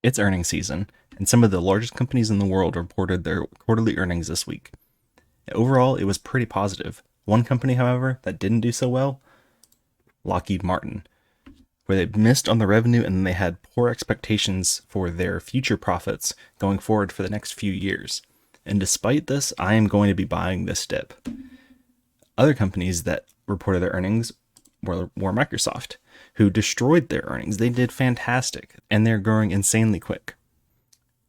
It's earnings season, and some of the largest companies in the world reported their quarterly earnings this week. Overall, it was pretty positive. One company, however, that didn't do so well, Lockheed Martin, where they missed on the revenue and they had poor expectations for their future profits going forward for the next few years. And despite this, I am going to be buying this dip. Other companies that reported their earnings were Microsoft, who destroyed their earnings. They did fantastic, and they're growing insanely quick.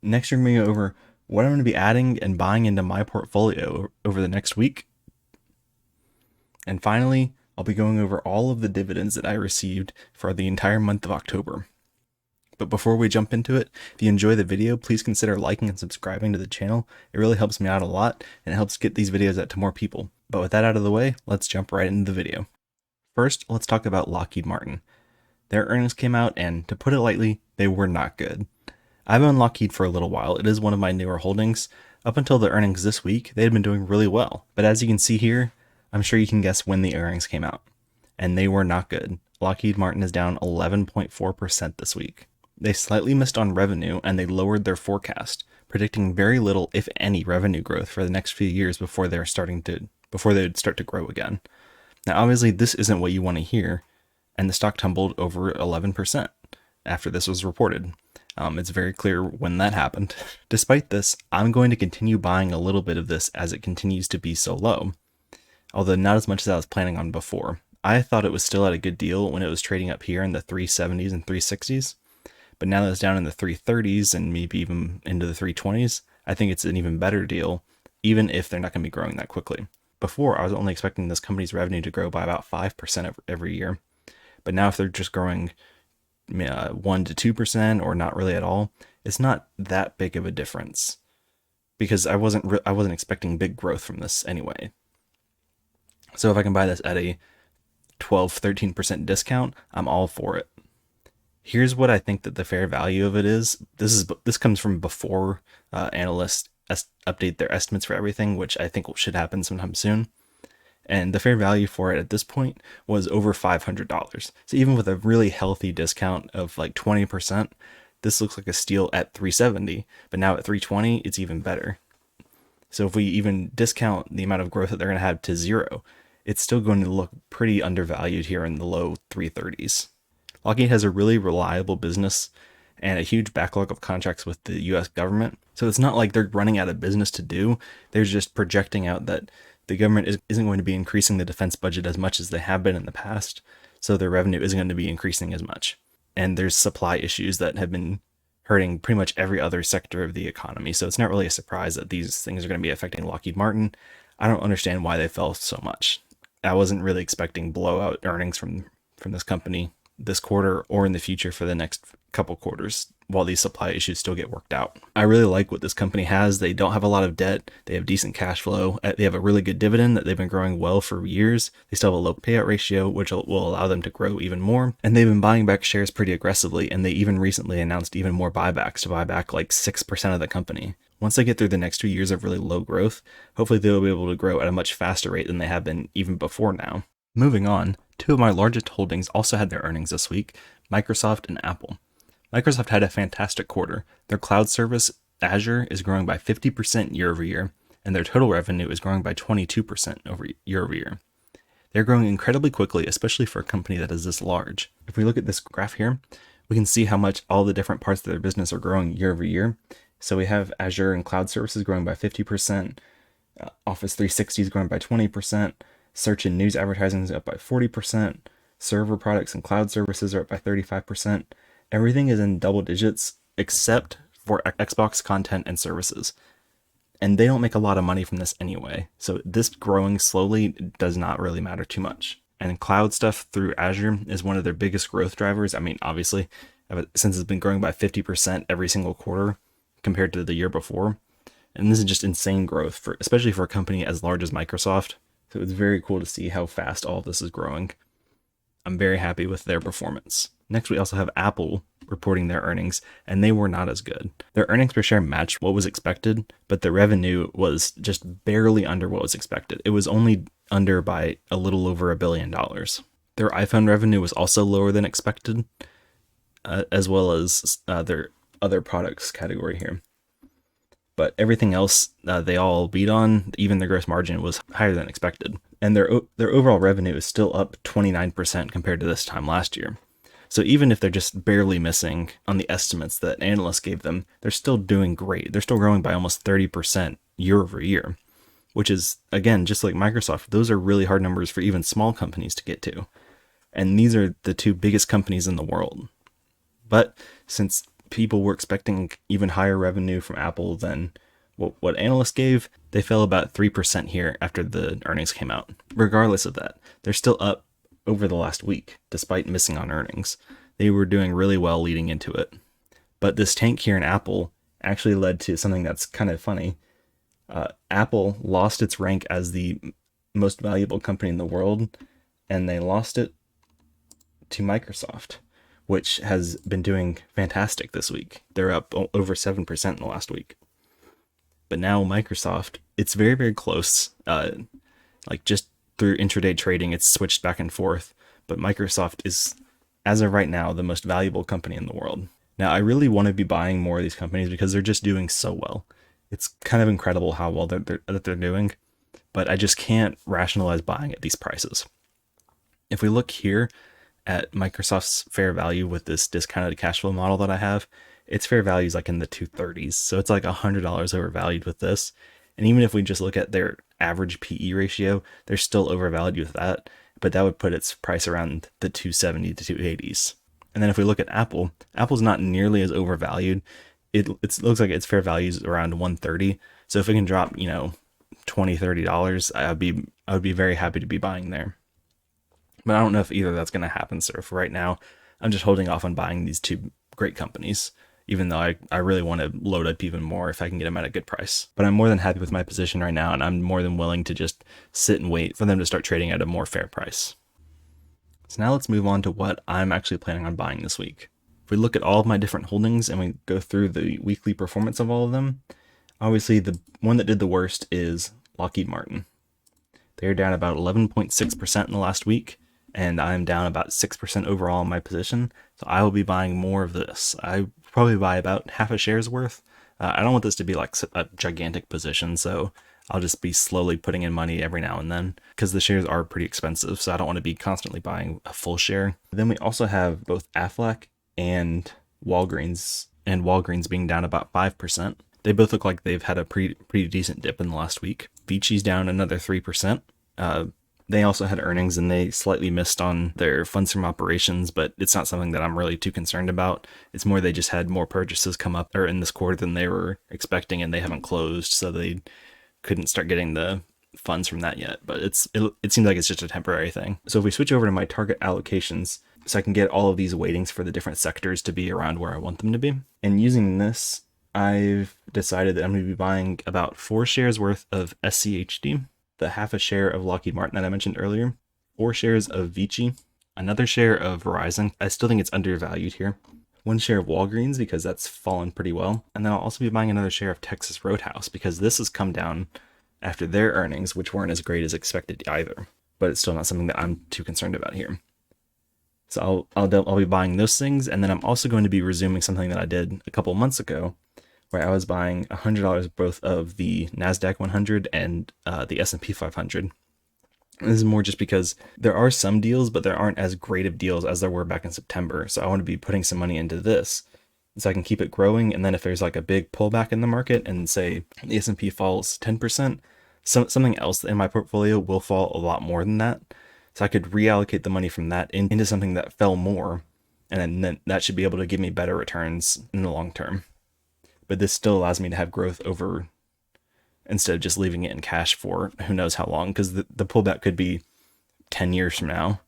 Next, we're going to go over what I'm going to be adding and buying into my portfolio over the next week. And finally, I'll be going over all of the dividends that I received for the entire month of October. But before we jump into it, if you enjoy the video, please consider liking and subscribing to the channel. It really helps me out a lot, and it helps get these videos out to more people. But with that out of the way, let's jump right into the video. First, let's talk about Lockheed Martin. Their earnings came out, and to put it lightly, they were not good. I've owned Lockheed for a little while. It is one of my newer holdings. Up until the earnings this week, they had been doing really well. But as you can see here, I'm sure you can guess when the earnings came out. And they were not good. Lockheed Martin is down 11.4% this week. They slightly missed on revenue, and they lowered their forecast, predicting very little, if any, revenue growth for the next few years before they would start to grow again. Now, obviously, this isn't what you want to hear, and the stock tumbled over 11% after this was reported. It's very clear when that happened. Despite this, I'm going to continue buying a little bit of this as it continues to be so low, although not as much as I was planning on before. I thought it was still at a good deal when it was trading up here in the 370s and 360s, but now that it's down in the 330s and maybe even into the 320s, I think it's an even better deal, even if they're not going to be growing that quickly. Before, I was only expecting this company's revenue to grow by about 5% every year, but now if they're just growing 1 to 2% or not really at all, it's not that big of a difference, because I wasn't expecting big growth from this anyway. So if I can buy this at a 12-13% discount, I'm all for it. Here's what I think that the fair value of it is. This comes from before analysts update their estimates for everything, which I think should happen sometime soon. And the fair value for it at this point was over $500. So even with a really healthy discount of like 20%, this looks like a steal at $370, but now at $320, it's even better. So if we even discount the amount of growth that they're going to have to zero, it's still going to look pretty undervalued here in the low 330s. Lockheed has a really reliable business and a huge backlog of contracts with the US government. So it's not like they're running out of business to do. They're just projecting out that the government isn't going to be increasing the defense budget as much as they have been in the past. So their revenue isn't going to be increasing as much. And there's supply issues that have been hurting pretty much every other sector of the economy. So it's not really a surprise that these things are going to be affecting Lockheed Martin. I don't understand why they fell so much. I wasn't really expecting blowout earnings from this company this quarter or in the future for the next couple quarters while these supply issues still get worked out. I really like what this company has. They don't have a lot of debt. They have decent cash flow. They have a really good dividend that they've been growing well for years. They still have a low payout ratio, which will allow them to grow even more. And they've been buying back shares pretty aggressively. And they even recently announced even more buybacks to buy back like 6% of the company. Once they get through the next 2 years of really low growth, hopefully they'll be able to grow at a much faster rate than they have been even before now. Moving on, two of my largest holdings also had their earnings this week, Microsoft and Apple. Microsoft had a fantastic quarter. Their cloud service, Azure, is growing by 50% year over year, and their total revenue is growing by 22% year over year. They're growing incredibly quickly, especially for a company that is this large. If we look at this graph here, we can see how much all the different parts of their business are growing year over year. So we have Azure and cloud services growing by 50%, Office 360 is growing by 20%, search and news advertising is up by 40%, server products and cloud services are up by 35%. Everything is in double digits except for Xbox content and services. And they don't make a lot of money from this anyway. So this growing slowly does not really matter too much. And cloud stuff through Azure is one of their biggest growth drivers. I mean, obviously, since it's been growing by 50% every single quarter compared to the year before. And this is just insane growth, especially for a company as large as Microsoft. So it's very cool to see how fast all of this is growing. I'm very happy with their performance. Next, we also have Apple reporting their earnings, and they were not as good. Their earnings per share matched what was expected, but the revenue was just barely under what was expected. It was only under by a little over $1 billion. Their iPhone revenue was also lower than expected, as well as their other products category here. But everything else they all beat on. Even their gross margin was higher than expected. And their overall revenue is still up 29% compared to this time last year. So even if they're just barely missing on the estimates that analysts gave them, they're still doing great. They're still growing by almost 30% year over year, which is, again, just like Microsoft, those are really hard numbers for even small companies to get to. And these are the two biggest companies in the world. But since people were expecting even higher revenue from Apple than what analysts gave, they fell about 3% here after the earnings came out. Regardless of that, they're still up over the last week, despite missing on earnings. They were doing really well leading into it. But this tank here in Apple actually led to something that's kind of funny. Apple lost its rank as the most valuable company in the world, and they lost it to Microsoft, which has been doing fantastic this week. They're up over 7% in the last week. But now Microsoft, it's very, very close. Like just through intraday trading, it's switched back and forth. But Microsoft is, as of right now, the most valuable company in the world. Now, I really want to be buying more of these companies because they're just doing so well. It's kind of incredible how well they're doing, but I just can't rationalize buying at these prices. If we look here at Microsoft's fair value with this discounted cash flow model that I have, its fair value is like in the 230s. So it's like $100 overvalued with this. And even if we just look at their average PE ratio, they're still overvalued with that, but that would put its price around the 270 to 280s. And then if we look at Apple, Apple's not nearly as overvalued. It looks like its fair value is around 130. So if it can drop, $20, $30, I would be very happy to be buying there. But I don't know if either that's going to happen. So for right now, I'm just holding off on buying these two great companies, even though I really want to load up even more if I can get them at a good price. But I'm more than happy with my position right now, and I'm more than willing to just sit and wait for them to start trading at a more fair price. So now let's move on to what I'm actually planning on buying this week. If we look at all of my different holdings and we go through the weekly performance of all of them, obviously the one that did the worst is Lockheed Martin. They're down about 11.6% in the last week, and I'm down about 6% overall in my position. So I will be buying more of this. I probably buy about half a share's worth. I don't want this to be like a gigantic position, so I'll just be slowly putting in money every now and then because the shares are pretty expensive, so I don't want to be constantly buying a full share. Then we also have both Aflac and Walgreens being down about 5%. They both look like they've had a pretty decent dip in the last week. Vichi's down another 3%. They also had earnings and they slightly missed on their funds from operations, but it's not something that I'm really too concerned about. It's more they just had more purchases come up in this quarter than they were expecting, and they haven't closed, so they couldn't start getting the funds from that yet. But it seems like it's just a temporary thing. So if we switch over to my target allocations, so I can get all of these weightings for the different sectors to be around where I want them to be. And using this, I've decided that I'm going to be buying about 4 shares worth of SCHD, the half a share of Lockheed Martin that I mentioned earlier, 4 shares of Vici, another share of Verizon. I still think it's undervalued here. 1 share of Walgreens because that's fallen pretty well. And then I'll also be buying another share of Texas Roadhouse because this has come down after their earnings, which weren't as great as expected either. But it's still not something that I'm too concerned about here. So I'll be buying those things, and then I'm also going to be resuming something that I did a couple months ago, where I was buying $100 both of the NASDAQ 100 and the S&P 500. And this is more just because there are some deals, but there aren't as great of deals as there were back in September. So I want to be putting some money into this so I can keep it growing. And then if there's like a big pullback in the market and say the S&P falls 10%, something else in my portfolio will fall a lot more than that. So I could reallocate the money from that into something that fell more, and then that should be able to give me better returns in the long term. But this still allows me to have growth over, instead of just leaving it in cash for who knows how long, because the pullback could be 10 years from now.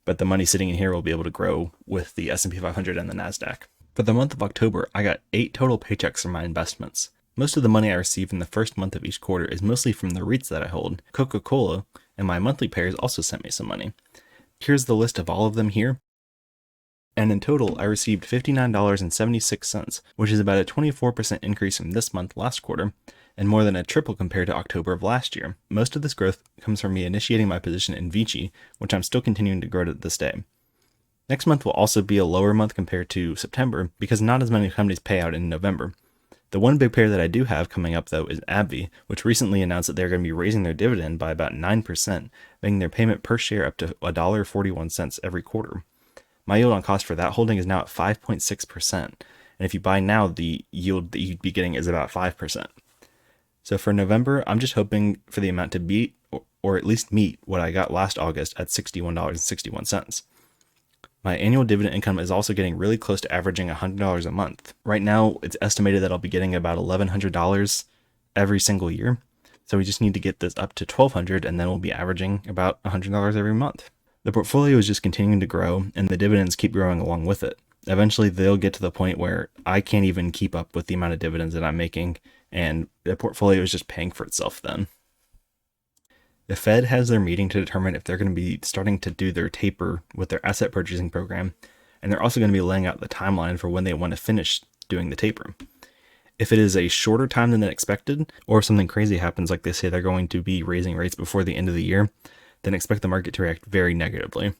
But the money sitting in here will be able to grow with the S&P 500 and the NASDAQ. For the month of October, I got 8 total paychecks from my investments. Most of the money I receive in the first month of each quarter is mostly from the REITs that I hold. Coca-Cola and my monthly payers also sent me some money. Here's the list of all of them here. And in total, I received $59.76, which is about a 24% increase from this month last quarter, and more than a triple compared to October of last year. Most of this growth comes from me initiating my position in Vici, which I'm still continuing to grow to this day. Next month will also be a lower month compared to September because not as many companies pay out in November. The one big pair that I do have coming up, though, is AbbVie, which recently announced that they're going to be raising their dividend by about 9%, making their payment per share up to $1.41 every quarter. My yield on cost for that holding is now at 5.6%, and if you buy now, the yield that you'd be getting is about 5%. So for November, I'm just hoping for the amount to beat or at least meet what I got last August at $61.61. My annual dividend income is also getting really close to averaging $100 a month. Right now, it's estimated that I'll be getting about $1,100 every single year. So we just need to get this up to $1,200 and then we'll be averaging about $100 every month. The portfolio is just continuing to grow and the dividends keep growing along with it. Eventually, they'll get to the point where I can't even keep up with the amount of dividends that I'm making, and the portfolio is just paying for itself then. The Fed has their meeting to determine if they're going to be starting to do their taper with their asset purchasing program, and they're also going to be laying out the timeline for when they want to finish doing the taper. If it is a shorter time than expected, or if something crazy happens like they say they're going to be raising rates before the end of the year, then expect the market to react very negatively.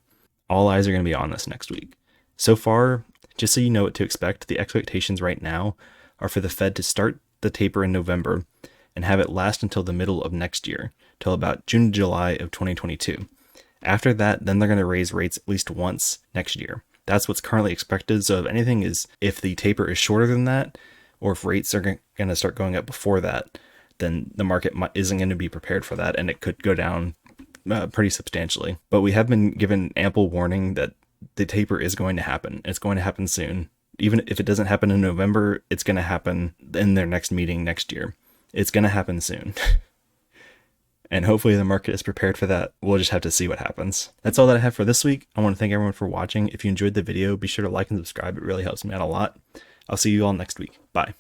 All eyes are going to be on this next week. So far, just so you know what to expect, the expectations right now are for the Fed to start the taper in November and have it last until the middle of next year, till about June, July of 2022. After that, then they're going to raise rates at least once next year. That's what's currently expected. So if anything is, if the taper is shorter than that, or if rates are going to start going up before that, then the market isn't going to be prepared for that, and it could go down pretty substantially. But we have been given ample warning that the taper is going to happen. It's going to happen soon. Even if it doesn't happen in November, it's going to happen in their next meeting next year. It's going to happen soon. And hopefully the market is prepared for that. We'll just have to see what happens. That's all that I have for this week. I want to thank everyone for watching. If you enjoyed the video, be sure to like and subscribe. It really helps me out a lot. I'll see you all next week. Bye.